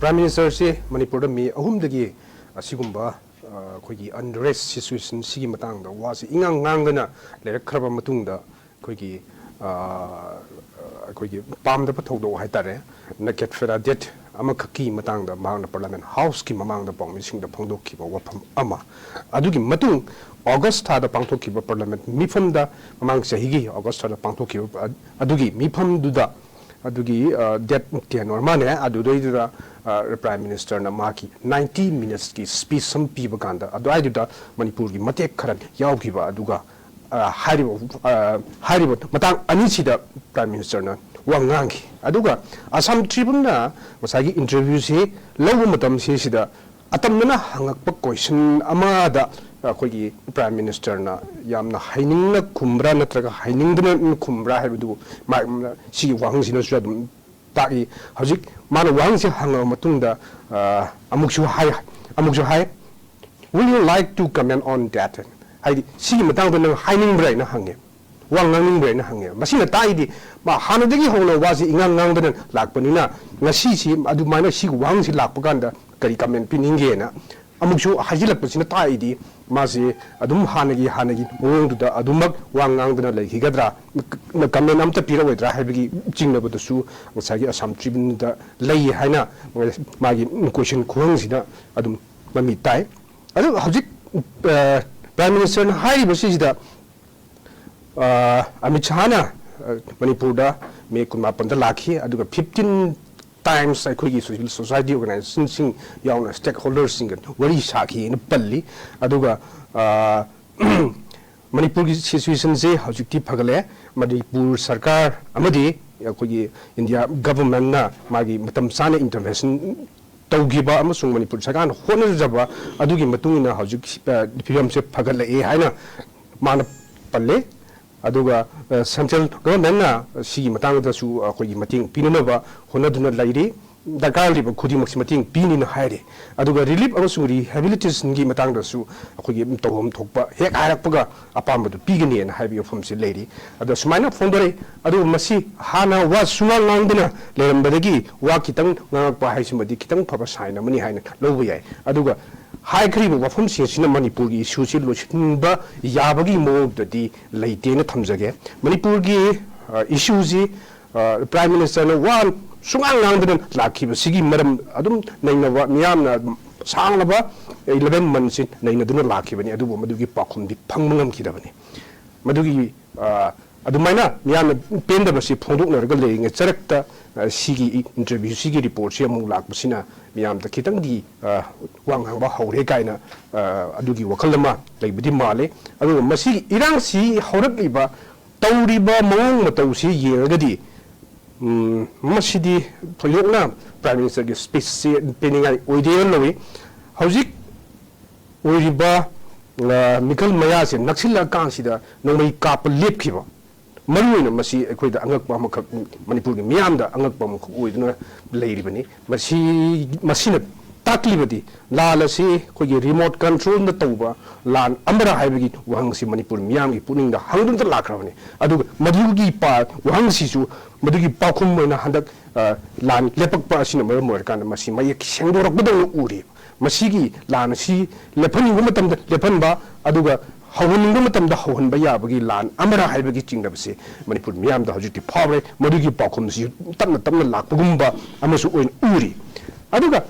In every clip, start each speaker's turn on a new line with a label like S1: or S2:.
S1: Prime Minister se Manipur mi ahumdagi asigumba khoi unrest situation sigi matang da wasi ingang ngangana lerak khraba matungda khoi pam da pathodo haitare naked fera det ama khaki matang da mangna parliament house ki mamang da pong mising da phongdok ki ba wafam ama adugi matung August tha da pangthok ki ba parliament mifam da mamang sahi gi August tha da pangthok ki adugi mifam du da adugi det tian normane adudoi da Prime Minister na maki 90 minutes ki speech some people kanda adai da Manipur gi matek kharan yaw ki ba aduga haribo matang ani sida Prime Minister na wangangi aduga Assam Tribune na masagi interview se lawu matam se sida atamna hangakpa question ama da khoi Prime Minister na yamna hainingna kumbra natraga hainingdana kumbra haibu ma si wang sina su dum taki hojik mana wang se hanga matungda amuksu hai will you like to comment on that hai si matang da haining brai na hange wangang brai na hange masina tai di ma hanadagi hona wasi ingang ngang da lakpanina ngasi si adu mana si wang si lakpaganda kari comment pininge na amuksu hajilakpasina tai di masi adum hanagi mongduda adumak wangang dana lehigadra na comment amta pirawedra haibigi chingnabadasu ngasagi Assam Tribune da lei haina magi question kuhangsina adum mami tai adu hojik Prime Minister haibasi da Amit Shah na Manipur da me kunma panda lakhi aduga 15 times I civil society organization yauna stakeholders singan wari sakhi in palli aduga Manipur ki situation se hojikti phagale Manipur sarkar amadi khoi India government na magi matam sana intervention taugiba amasung Manipur sarkar hona jaba adugi matungina hojik firam se phagale e haina mana palle aduga central government na si matang da su khoi mating pinanaba honaduna lairi dakar liba khudi maximating pini na haire aduga relief amasung rehabilitation gi matang da su khoi tawhom thokpa hek harakpaga apamba du pigani na haibi ofam se lairi adu sumaina fondore adu masi hana wa sungal nangdina lerambadagi wa kitang ngakpa haisimadi kitang phaba saina mani haina lobu yai aduga hai khribu wafam sina Manipur gi issue si lochimba yabagi modadi leitena thamjage Manipur gi issue ji Prime Minister na one sungang nangdan lakhiba sigi maram adum nainawa miyamna sanglaba 11 months naina duna lakhibani adubu madugi pakhum bi phangmangam khidabani madugi adumaina miyamna pendabasi phondoknarga leinge charakta sigi interview sigi report si amu lakbasina miyamda kitang di wanghangba haure kaina adugi wakhalama leibidi male adu masi irang si haurakliba tawriba mawong matawsi yeragadi masidi thoyokna Prime Minister gi speech si peningai oideon lowi hojik oiriba mikal maya se naksila kansida nongmai kap lepkhiba maruina masi ekoida angakpa makak Manipur gi miyamda angakpa makak oiduna leiribani masina taklibadi lalasi khoi remote control na tawba lan amra haibagi wangsi Manipur miyam gi puning da hangdun ta lakrabani adu madugi pa wangsi su madugi pakhum moina handak lan lepak pa asina mar kan masi mayek sengdorak badang uri masigi lan si lepani gumatam lepanba aduga hawuninga matamda hawhanba yabagi lan amara haibagi chingnabase Manipur miyam da hojiti phawre madugi pakhum si tamna lakpagumba amasu oin uri aduga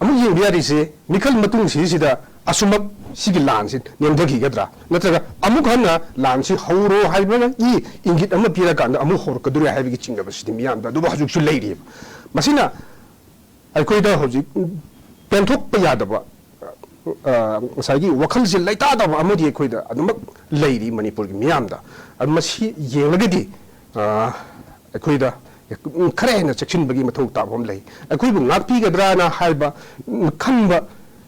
S1: amu yeri se mikal matung sida asumak sigi lansi nemdagi gadra natraga amu khana lansi hawro haibana I ingit ama pira kanda amu hor kaduri haibagi chingnabase miyam da duba hajuk su leiri masina aikoida hojik penthok pa yadaba sagi wakhal se laita da amadi aikoida adumak leiri Manipur gi miyam da amasi yelagadi aikoida khare na section bagi mathau ta bom lei akoi bu ngakpi gadra na haiba khanba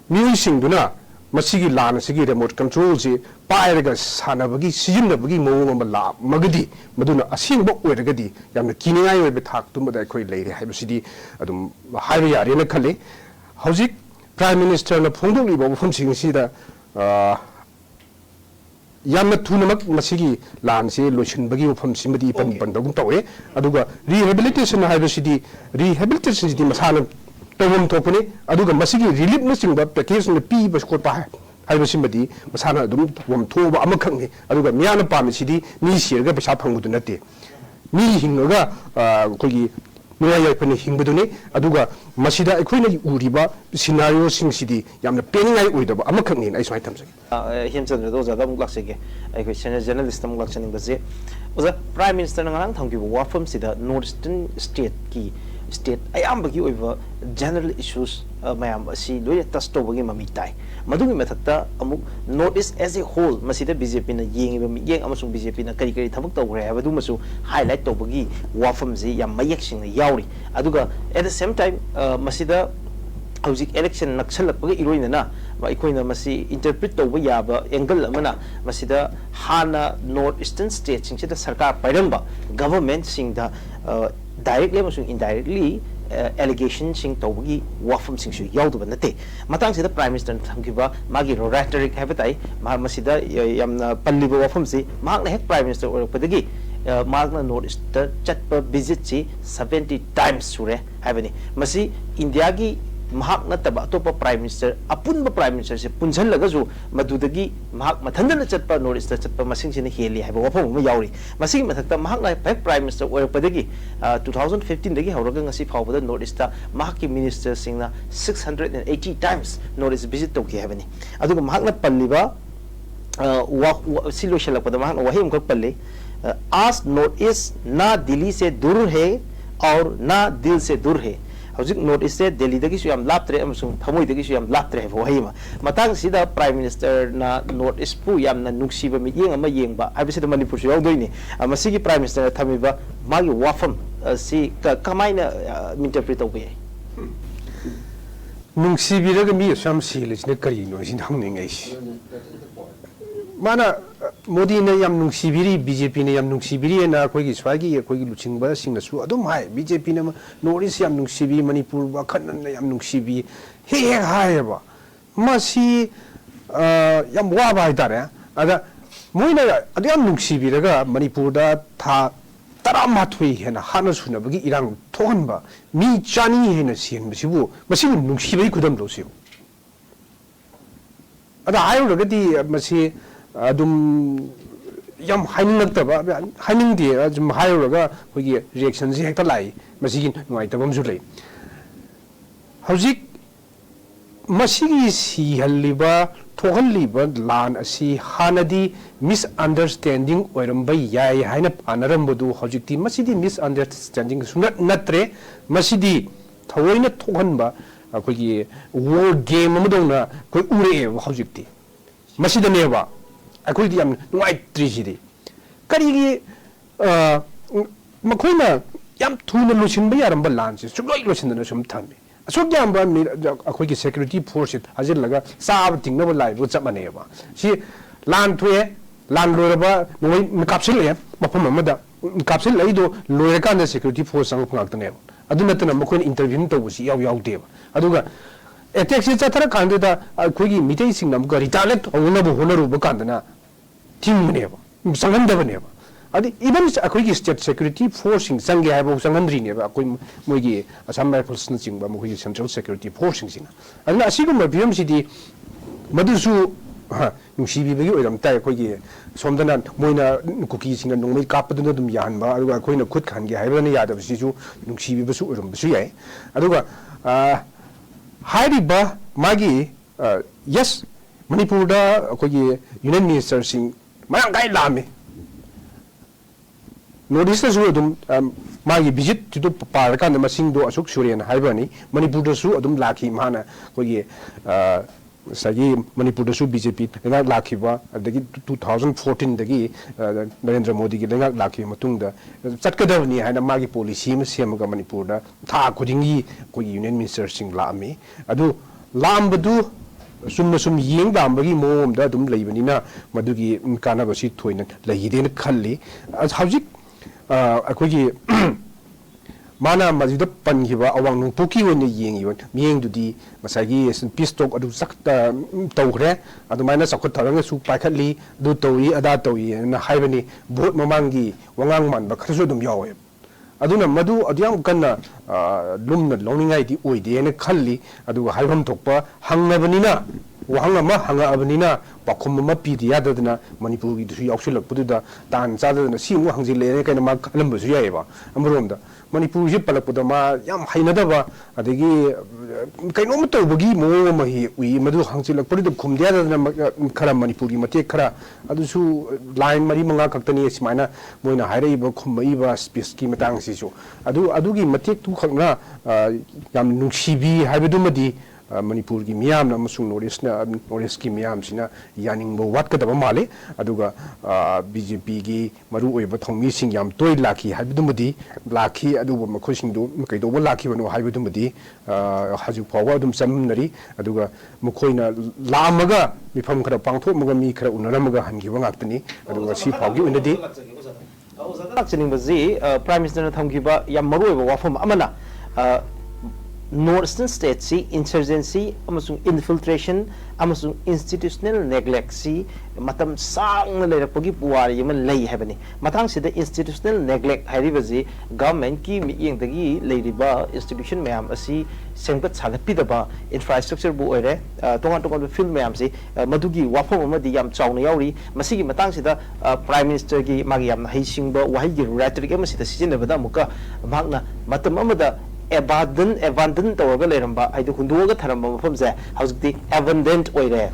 S1: music duna masigi lana sigi remote control ji pairaga sana bagi sijinna bagi mo ma la magadi maduna asing bok oiragadi yamna kiningai oibe thak tumada akoi leire haiba sidi adum haiba yare na khale hojik Prime Minister na phongdok liba bofam sing sida yamna thunamak masigi lanse lotion bagi ofam simadi pan pandagum tawe aduga rehabilitation haibasidi rehabilitation sidi masana ꯇꯧꯐꯝ ꯊꯣꯛꯄꯅꯤ ꯑꯗꯨꯒ ꯃꯁꯤꯒꯤ ꯔꯤꯂꯤꯐꯅꯆꯤꯡꯕ ꯄꯦꯀꯦꯖꯅ ꯄꯤꯕ ꯈꯣꯠꯄ ꯍꯥꯏꯕꯁꯤꯃꯗꯤ ꯃꯁꯥꯅ ꯑꯗꯨꯝ ꯇꯧꯐꯝ ꯊꯣꯛꯑꯕ ꯑꯃꯈꯛꯅꯤ ꯑꯗꯨꯒ ꯃꯤꯌꯥꯝꯅ ꯄꯥꯝꯃꯤꯁꯤꯗꯤ ꯃꯤ ꯁꯤꯔꯒ ꯄꯩꯁꯥ ꯐꯪꯕꯗꯨ ꯅꯠꯇꯦ ꯃꯤ ꯍꯤꯡꯉꯒ ꯑꯩꯈꯣꯏꯒꯤ ꯅꯨꯡꯉꯥꯏ ꯌꯥꯏꯐꯅ ꯍꯤꯡꯕꯗꯨꯅꯤ ꯑꯗꯨꯒ ꯃꯁꯤꯗ ꯑꯩꯈꯣꯏꯅ ꯎꯔꯤꯕ ꯁꯤꯅꯥꯔꯤꯑꯣꯁꯤꯡꯁꯤꯗꯤ ꯌꯥꯝꯅ ꯄꯦꯟꯅꯤꯡꯉꯥꯏ ꯑꯣꯏꯗꯕ ꯑꯃꯈꯛꯅꯤꯅ ꯑꯩ ꯁꯨꯃꯥꯏꯅ ꯊꯝꯖꯒꯦ
S2: ꯍꯦꯝꯆꯟꯗ꯭ꯔꯗ ꯑꯣꯖꯥꯗ ꯑꯃꯨꯛ ꯂꯥꯛꯆꯒꯦ ꯑꯩꯈꯣꯏ ꯁꯦꯅꯤꯌꯔ ꯖꯔꯅꯦꯂꯤꯁꯇ ꯑꯃꯨꯛ ꯂꯥꯛꯆꯅꯤꯡꯕꯁꯦ ꯑꯣꯖꯥ ꯄ꯭ꯔꯥꯏꯝ ꯃꯤꯅꯤꯁꯇꯔꯅ ꯉꯔꯥꯡ ꯊꯝꯈꯤꯕ ꯋꯥꯐꯝꯁꯤꯗ ꯅꯣꯔꯠ ꯏꯁꯇꯔꯟ ꯁ꯭ꯇꯦꯠꯀꯤ ꯁ꯭ꯇꯦꯠ ꯑꯌꯥꯝꯕꯒꯤ ꯑꯣꯏꯕ ꯖꯦꯅꯔꯦꯜ ꯏꯁꯨꯁ ꯃꯌꯥꯝ ꯑꯁꯤ ꯂꯣꯏꯅ ꯇꯆ ꯇꯧꯕꯒꯤ ꯃꯃꯤ ꯇꯥꯏ ꯃꯗꯨꯒꯤ ꯃꯊꯛꯇ ꯑꯃꯨꯛ ꯅꯣꯔꯠ ꯏꯁ ꯑꯦज ꯑꯦ ꯍꯣꯜ ꯃꯁꯤꯗ ꯕꯤꯖꯦꯄꯤꯅ ꯌꯦꯡꯉꯤꯕ ꯃꯤꯠꯌꯦꯡ ꯑꯃꯁꯨꯡ ꯕꯤꯖꯦꯄꯤꯅ ꯀꯔꯤ ꯀꯔꯤ ꯊꯕꯛ ꯇꯧꯈ꯭ꯔꯦ ꯍꯥꯏꯕꯗꯨꯃꯁꯨ ꯍꯥꯏꯂꯥꯏꯠ ꯇꯧꯕꯒꯤ ꯋꯥꯐꯝꯁꯤ ꯌꯥꯝ ꯃꯌꯦꯛ ꯁꯦꯡꯅ ꯌꯥꯎꯔꯤ ꯑꯗꯨꯒ ꯑꯦꯠ ꯗ ꯁꯦꯝ ꯇꯥꯏꯝ ꯃꯁꯤꯗ ꯍꯧꯖꯤꯛ ꯏꯂꯦꯛꯁꯟ ꯅꯛꯁꯜꯂꯛꯄꯒ ꯏꯔꯣꯏꯅꯅ ꯑꯩꯈꯣꯏꯅ ꯃꯁꯤ ꯏꯟꯇꯔꯄ꯭ꯔꯤꯠ ꯇꯧꯕ ꯌꯥꯕ ꯑꯦꯡꯒꯜ ꯑꯃꯅ ꯃꯁꯤꯗ ꯍꯥꯟꯅ ꯅꯣꯔꯠ ꯏꯁꯇꯔꯟ ꯁ꯭ꯇꯦꯠꯁꯤꯡꯁꯤꯗ ꯁꯔꯀꯥꯔ ꯄꯥꯏꯔꯝꯕ ꯒꯚꯔꯟꯃꯦꯟꯠꯁꯤꯡꯗ ꯗꯥꯏꯔꯦꯛꯂꯤ ꯑꯃꯁꯨꯡ ꯏꯟꯗꯥꯏꯔꯦꯛꯂꯤ ꯑꯦꯂꯤꯒꯦꯁꯟꯁꯤꯡ ꯇꯧꯕꯒꯤ ꯋꯥꯐꯝꯁꯤꯡꯁꯨ ꯌꯥꯎꯗꯕ ꯅꯠꯇꯦ ꯃꯇꯥꯡꯁꯤꯗ ꯄ꯭ꯔꯥꯏꯝ ꯃꯤꯅꯤꯁꯇꯔꯅ ꯊꯝꯈꯤꯕ ꯃꯥꯒꯤ ꯔꯦꯇꯔꯤꯛ ꯍꯥꯏꯕ ꯇꯥꯏ ꯃꯁꯤꯗ ꯌꯥꯝꯅ ꯄꯜꯂꯤꯕ ꯋꯥꯐꯝꯁꯤ ꯃꯍꯥꯛꯅ ꯍꯦꯛ ꯄ꯭ꯔꯥꯏꯝ ꯃꯤꯅꯤꯁꯇꯔ ꯑꯣꯏꯔꯛꯄꯗꯒꯤ ꯃꯍꯥꯛꯅ ꯅꯣꯔꯠ ꯏꯁꯇ ꯆꯠꯄ ꯚꯤꯖꯤꯠꯁꯤ 70 times ꯁꯨꯔꯦ ꯍꯥꯏꯕꯅꯤ ꯃꯁꯤ ꯏꯟꯗꯤꯌꯥꯒꯤ ꯃꯍꯥꯛ ꯅꯠꯇꯕ ꯑꯇꯣꯞꯄ ꯄ꯭ꯔꯥꯏꯝ ꯃꯤꯅꯤꯁꯇꯔ ꯑꯄꯨꯟꯕ ꯄ꯭ꯔꯥꯏꯝ ꯃꯤꯅꯤꯁꯇꯔꯁꯦ ꯄꯨꯟꯁꯤꯜꯂꯒꯁꯨ ꯃꯗꯨꯗꯒꯤ ꯃꯍꯥꯛ ꯃꯊꯟꯇꯅ ꯆꯠꯄ ꯅꯣꯔꯠ ꯏꯁꯇ ꯆꯠꯄ ꯃꯁꯤꯡꯁꯤꯅ ꯍꯦꯜꯂꯤ ꯍꯥꯏꯕ ꯋꯥꯐꯝ ꯑꯃ ꯌꯥꯎꯔꯤ ꯃꯁꯤꯒꯤ ꯃꯊꯛꯇ ꯃꯍꯥꯛꯅ ꯍꯦꯛ ꯄ꯭ꯔꯥꯏꯝ ꯃꯤꯅꯤꯁꯇꯔ ꯑꯣꯏꯔꯛꯄꯗꯒꯤ 2015ꯗꯒꯤ ꯍꯧꯔꯒ ꯉꯁꯤ ꯐꯥꯎꯕꯗ ꯅꯣꯔꯠ ꯏꯁꯇ ꯃꯍꯥꯛꯀꯤ ꯃꯤꯅꯤꯁꯇꯔꯁꯤꯡꯅ 680 times ꯅꯣꯔꯠ ꯏꯁ ꯚꯤꯖꯤꯠ ꯇꯧꯈꯤ ꯍꯥꯏꯕꯅꯤ ꯑꯗꯨꯒ ꯃꯍꯥꯛꯅ ꯄꯜꯂꯤꯕ ꯁꯤ ꯂꯣꯏꯁꯤꯜꯂꯛꯄꯗ ꯃꯍꯥꯛꯅ ꯋꯥꯍꯩ ꯑꯃꯈꯛ ꯄꯜꯂꯤ आज नॉर्थ ईस्ट ना दिल्ली से दूर है और ना दिल से दूर है हौजिक नॉर्थ ईस्ट से दिल्ली दगी याम लाप्त्रे अमसुंग थमोई दगी याम लाप्त्रे वही मतंग सिदा प्राइम मिनिस्टर ना नॉर्थ ईस्ट पु यामना नुक्सीबा मियेंग अमा येंगबा हाइबसिदा मणिपुर सु यावदोइनि मसिगी प्राइम मिनिस्टर थमिबा मागी वाफम सि कमाइना इंटरप्रेट तौबे
S1: नुक्सीबिरगा मी सम सिलिसिने करिनो सिन हंनिंगैसि माना मोदी ने याम नुक्सीबिरी बीजेपी ने याम नुक्सीबिरी ना अखोगी स्वागी अखोगी लुचिंगबा सिंगसु अदुम हाय बीजेपी ने नॉर्थ ईस्ट याम नुक्सीबी मणिपुर वखन याम नुक्सीबी हे हायबा मसी याम वाबा हाइतारे अदा मोइना अदु याम नुक्सीबिरगा मणिपुर दा था तरामाथुई हेना हाना सुनबगी इरांग थोहनबा मी चानी हेना सियनबसिबु मसिबु नुक्सीबी खुदम लोसिबु अदा हायरगदी मसी अदुम यम हाइनिंगतबा हाइनिंगदि अजुम हायरगा खोगी रिएक्शन से हेक्ता लाई मसिगी नुवाइतबम जु लै हौजिक मसिगी सिहल्लिबा थोहल्लिबा लान असि हानदी मिसअंडरस्टैंडिंग ओइरमबा याय हाइना पानरमबदु हौजिकति मसिदी मिसअंडरस्टैंडिंग सुनत नत्रे मसिदी थवैना थोहनबा खोगी वॉर गेम अमदौना खोई उरे हौजिकति मसिदनेबा अखोइदि याम नुवाइत्रिसिदि करिगी मखोइना याम थुना लोसिनबा यारमबा लानसे सुलोइ लोसिनदना सुम थामे असोक यामबा मी अखोइगी सिक्युरिटी फोर्स हाजिरलगा साब तिंगनबा लाइबो चपमानेबा सि लान थुए लान लोरबा नोइ कापसिले मफम अमदा कापसिल लइदो लोयरकान सिक्युरिटी फोर्स संग फंगाक्तनेबा अदु नतना मखोइन इंटरव्यू तौबसि याव यावदेबा अदुगा एटेक से चथरा कांददा अखोइगी मिटै सिंग नम रिटालेट होनबो होनरुबो कांदना थिंगनेबा संगंदबनेबा अदि इवन अखोइगी स्टेट सिक्युरिटी फोर्स सिंग संगे हाइबो संगंद्रिनेबा अखोइ मोइगी असम राइफल्स न चिंगबा मोइगी सेंट्रल सिक्युरिटी फोर्स सिंगसिना अदना असिगुम बियम सिदी मदुसु नुसीबिबगी ओइरम ताय अखोइगी सोमदना मोइना कुकी सिंग नोंमै कापदुना दुम याहनबा अदुगा अखोइना खुद खानगे हाइबना यादबसिसु नुसीबिबसु ओइरमबसु याय अदुगा हाइरिबा मागी यस मणिपुर दा अखोइगी यूनियन मिनिस्टर सिंग मयंग गाय लामे नॉर्थ ईस्ट सु अदुम मागी विजिट टु पार कान मसिंग दो असुक सुरेन हाइबनी मणिपुर दसु अदुम लाखी माना अखोइगी सगी मणिपुर दसु बीजेपी लेंगा लाखिबा अदगी 2014 दगी नरेंद्र मोदी की लेंगा लाखि मतुंगदा चटकदवनी हाइना मागी पॉलिसी म सेमगा मणिपुर दा था खुदिंगी अखोइगी यूनियन मिनिस्टर सिंग लामी अदु लामबदु सुम येंग दामबगी मोमदा दुम लेबनिना मदुगी कानाबसी थोइना लहिदेन खल्ली हौजिक अखोइगी माना मजिद पनखिबा अवांग नुपुकी ओइना येंगिबन मियेंगदुदी मसागी पीस टॉक अदु सक तौखरे अदुमाइना सखत थरंग सु पाखली दु तौई अदा तौई ना हाइबनी भोट ममांगी वंगांग मानबा खरसु दुम यावे aduna madu adyam kanna lumna loningai di oide ne khalli aduga haibam thokpa hangnabnina wahanga hanga abnina pakhum ma pi dia dadna manipur gi du yauksilak pududa tan chadana simu hangji le kaina ma khalam basu yaiba amromda manipur ji palakpuda ma yam hainadaba adagi kaino ma tawbagi mo ma hi ui madu hangsilak pududa khumdia dadna khara manipur gi mate khara adusu line mari manga kaktani simaina moina hairaiba khumaiba space ki matang sisu adugi mate tu khakna yam nungsibi haibedumadi manipur ki miyam na masung noris ki miyam sina yaning bo wat kadaba male aduga BJP gi maru oiba thongmi sing yam toy laki haibidumadi laki aduba makhosing do kaido bo laki bano haibidumadi haju phawa dum samnari aduga mukhoina lamaga mifam khara pangtho maga mi khara unaramaga hangi wangaktani aduga si phawgi unadi
S2: lakchning bazi prime minister na thamgiba yam maru oiba wafam amana Northeastern States si insurgency amasung infiltration amasung institutional neglect si matam sang na lerakpagi puwari yama lay habani matang sida institutional neglect haribazi government ki miyeng dagi layriba institution mayam asi semkat sagapidaba infrastructure bu oire tongan film mayam si madugi wafam amadi yam chawna yauri masigi matang sida prime minister ki magi yam haisingba wahi gi rhetoric amasida sijinabada muka magna matam amada abandon tawga leramba aidu hunduga tharamba mafam se hausikti abundant oire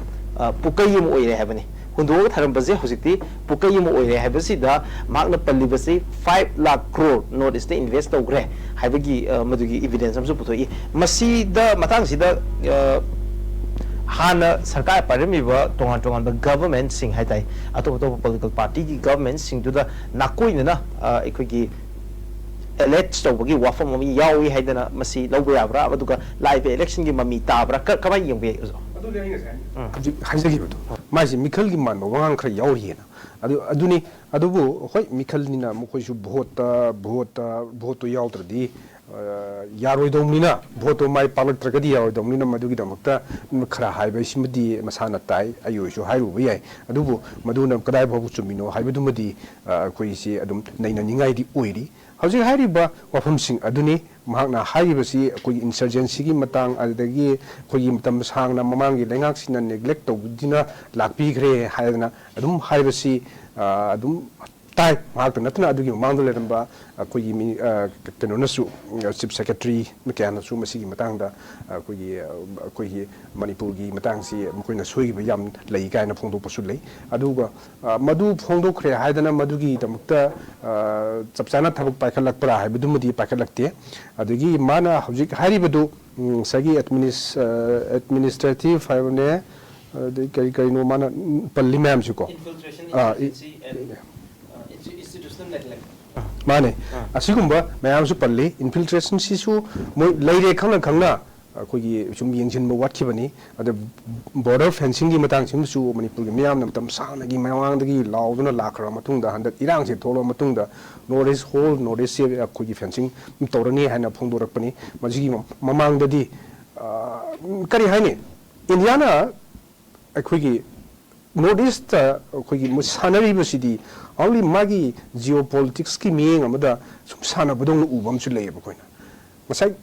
S2: pukayim oire habani hunduga tharamba se hausikti pukayim oire habasi da magna pallibasi 5 lakh crore north east invest tawgre habagi madugi evidence amsu putoi masi da matang sida hana sarkar paramiba tongan government sing haitai atop political party ki government sing du da nakoina na ekhoi let's talk about what from me yawi haidana masi lawya abra aduga live election gi mami tabra kamai yongbe uzo
S1: adu le ngai haisagi badu maji mikhal gi man wangang khra yawi na aduni adubu hoi mikhal nina mukoi su bhot yawtradi yaroi domnina bhoto mai palak tragadi yaroi domnina madugi damakta khra haiba simdi masana tai ayu su hairu bai adubu maduna kadai bhabu chumino haibadumadi koi si adum naina ningai di oiri hauji hariba wafamsing aduni mahakna haribasi koi insurgency gi matang adagi koi matam sangna mamangi lengak sina neglect tawdina lakpi gre haidana adum haribasi adum tai mahakta natna adugi mangdo leramba koi keno nasu chief secretary mekana su masigi matangda koi manipur gi matang si koina soi gi yam lei kaina phongdo pasu lei aduga madu phongdo khre haidana madugi damakta chapchana thabuk paikhalak pra haibudumadi paikhalakte adagi mana hojik haribadu sagi administrative haibane kai no mana palli ma'am suko institutional neglect mane asigumba mayam su palli infiltration sisu moi leire khangna akogi sum yengsin mo watkibani ada border fencing gi matang sim su manipur gi miyam nam tam sang gi mayang gi lauduna lakra matung da handat irang se tholo matung da norris whole norris akogi fencing torani hana phongdorakpani majigi mamang da di kari haini indiana akogi northeast akogi musanari basidi only magi geopolitics ki miyeng amada sum sana bodong ubam chu lei bakoina masai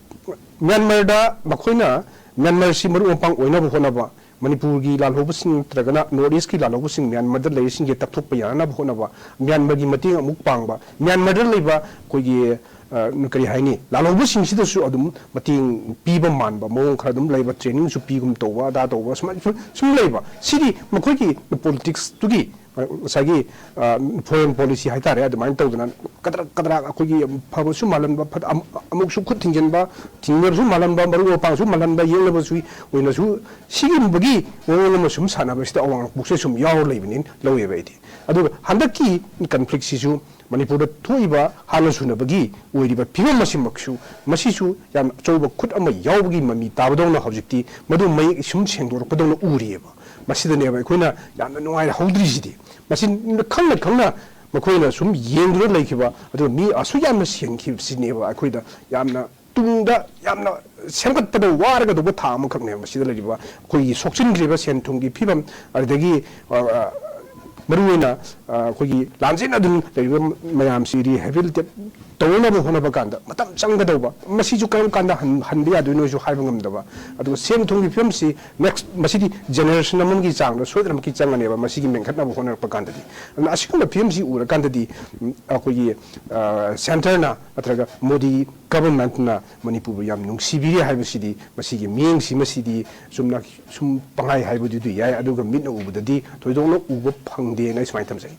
S1: Myanmar da bakoina Myanmar si maru pang oina bo hona ba Manipur gi lalhob sing tragana Northeast ki lalhob sing Myanmar da lei sing ge takthok pa yana bo hona ba Myanmar gi mating amuk pang ba Myanmar da lei ba koi gi kari haini lalhob sing si da su adum mating piba man ba mong khara dum lei ba training su pi gum to wa da to wa sum lei ba sidi makoi gi politics tu gi sagi foreign policy haitare admain tawdana kadra akogi phabo su malan ba amuk su khut thingjen ba thingmer su malan ba maru pang su malan ba yele ba su oina su sigim bagi wona ma sum sana ba sta awang bukse sum yaw leibinin loye ba iti adu handaki conflict si su manipur da thoiba hala suna bagi oiri ba pigam masim maksu masisu yam choba khut ama yaw bagi mami tabadong na hojikti madu mai sum sengdor padong na uri ba masidane ba koina yamna nuai hawdri sidi masin khangna makoina sum yengdro laikiba adu mi asu yamna sengki sineba akoida yamna tungda yamna semgatpada waraga do tha am khakne masida lariba koi sokchin griba sen thungi phibam adagi ꯃꯔꯨꯑꯣꯏꯅ ꯑꯩꯈꯣꯏꯒꯤ ꯂꯥꯟꯖꯦꯟ ꯑꯗꯨꯝ ꯂꯩꯔꯤꯕ ꯃꯌꯥꯝꯁꯤ ꯔꯤꯍꯦꯕꯤꯂꯤꯇꯦꯠ ꯇꯧꯅꯕ ꯍꯣꯠꯅꯕ ꯀꯥꯟꯗ ꯃꯇꯝ ꯆꯪꯒꯗꯧꯕ ꯃꯁꯤꯁꯨ ꯀꯔꯝ ꯀꯥꯟꯗ ꯍꯟꯕ ꯌꯥꯗꯣꯏꯅꯣꯁꯨ ꯍꯥꯏꯕ ꯉꯝꯗꯕ ꯑꯗꯨꯒ ꯁꯦꯟ ꯊꯨꯝꯒꯤ ꯐꯤꯕꯝꯁꯤ ꯅꯦꯛꯁ ꯃꯁꯤꯗꯤ ꯖꯦꯅꯦꯔꯦꯁꯟ ꯑꯃꯒꯤ ꯆꯥꯡꯗ ꯁꯣꯏꯗꯅꯃꯛꯀꯤ ꯆꯪꯒꯅꯦꯕ ꯃꯁꯤꯒꯤ ꯃꯦꯟꯈꯠꯅꯕ ꯍꯣꯠꯅꯔꯛꯄ ꯀꯥꯟꯗꯗꯤ ꯑꯗꯨꯅ ꯑꯁꯤꯒꯨꯝꯕ ꯐꯤꯕꯝꯁꯤ ꯎꯔꯀꯥꯟꯗꯗꯤ ꯑꯩꯈꯣꯏꯒꯤ ꯁꯦꯟꯇꯔꯅ ꯅꯠꯇ꯭ꯔꯒ ꯃꯣꯗꯤ ꯒꯕꯔꯟꯃꯦꯟꯠꯅ ꯃꯅꯤꯄꯨꯔꯕꯨ ꯌꯥꯝ ꯅꯨꯡꯁꯤꯕꯤꯔꯦ ꯍꯥꯏꯕꯁꯤꯗꯤ ꯃꯁꯤꯒꯤ ꯃꯤꯠꯌꯦꯡꯁꯤ ꯃꯁꯤꯗꯤ ꯆꯨꯝꯅ ꯁꯨꯝ ꯄꯪꯍꯥꯏ ꯍꯥꯏꯕꯗꯨꯗꯤ ꯌꯥꯏ ꯑꯗꯨꯒ ꯃꯤꯠꯅ ꯎꯕꯗꯗꯤ ꯊꯣꯏꯗꯣꯛꯅ ꯎꯕ ꯐꯪꯗꯦꯅ ꯑꯩ ꯁꯨꯃꯥꯏꯅ ꯊꯝꯖꯩ.